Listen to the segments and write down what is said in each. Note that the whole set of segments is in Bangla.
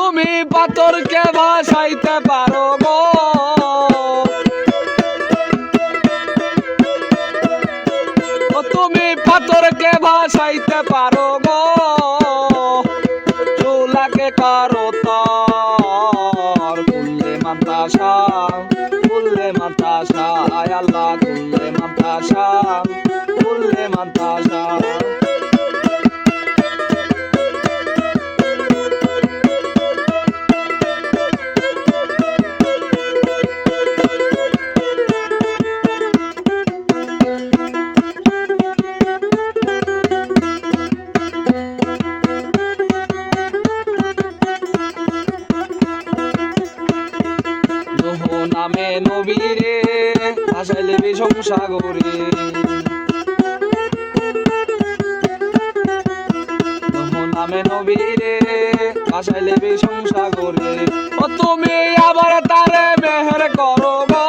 তুমি পাথরকে ভাসাইতে পারো গো, তুমি পাথরকে ভাসাইতে পারো গো, চুলাকে করো তর কুল্লে মাতাসা, কুল্লে মাতাসা আল্লাহ কুল্লে মাতাসা, কুল্লে মাতাসা। নামে নবীরে ভাসাইলে বিষম সাগরে, নামে নবীরে ভাসাইলে বিষম সাগরে, ও তুমি আবার তারে মেহের করো গো,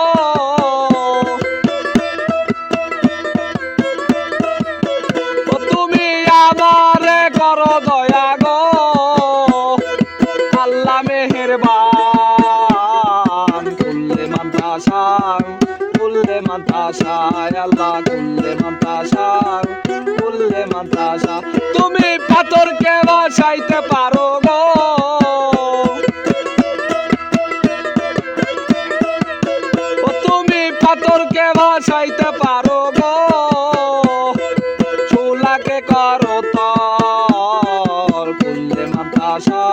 ও তুমি আমারে করো দয়া গো, আল্লাহ মেহেরবান কুল্লে মাতাসা, কুল্লে মাতাসা আল্লাহ কুল্লে মাতাসা, কুল্লে মাতাসা। তুমি পাথরকে ভাসাইতে পারো গো, ও তুমি পাথরকে ভাসাইতে পারো গো, চুলাকে করো তর কুল্লে মাতাসা,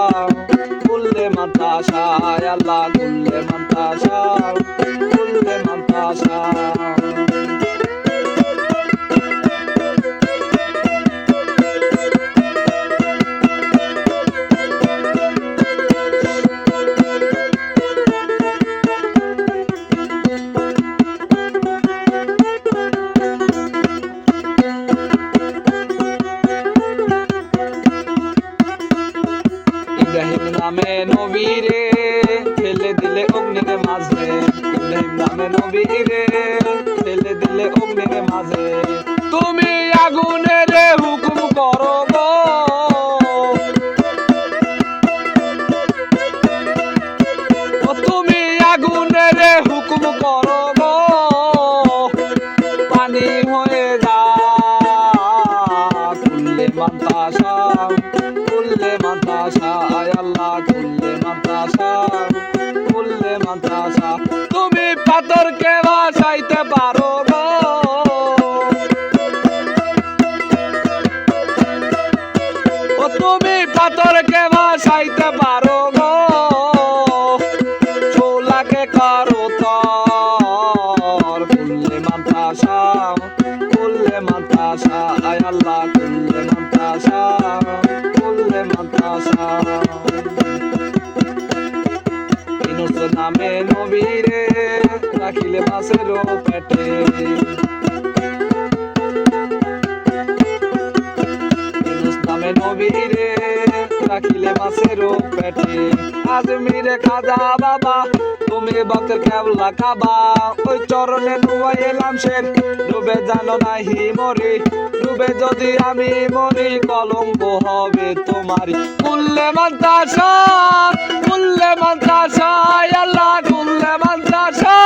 কুল্লে মাতাসা আল্লাহ কুল্লে মাতাসা, কুল্লে মাতাসা। ইব্রাহিম নামে নবীরে ফেলে দিলে অগ্নির মাঝে, ইব্রাহিম নামে নবীরে ফেলে দিলে অগ্নির মাঝে, তুমি আগুনের হুকুম করো গো, ও তুমি আগুনের হুকুম করো গো, পানি হয়ে যা কুল্লে মাতাসা, কুল্লে মাতাসা আল্লাহ কুল্লে মাতাসা, কুল্লে মাতাসা। তুমি পাথরকে ভাসাইতে পারো গো, ও তুমি পাথরকে ভাসাইতে পারো গো, চুলাকে করো তর কুল্লে মাতাসা, কুল্লে মাতাসা আল্লাহ কুল্লে মাতাসা, কুল্লে মাতাসা। ইউনূস নামে নবীরে রাখিলে মাছের পেটে, ইউনূস নামে নবীরে রাখিলে মাছের পেটে, আজমিরে খাজা বাবা তুমি ভক্তের কেবলা কাবা, ওই চরণে নুয়াই এলাম শের, ডুবে জানো নাহি মরি, ডুবে যদি আমি মরি কলঙ্ক হবে তোমারি, কুল্লে মাতাসা, কুল্লে মাতাসা আল্লাহ কুল্লে মাতাসা।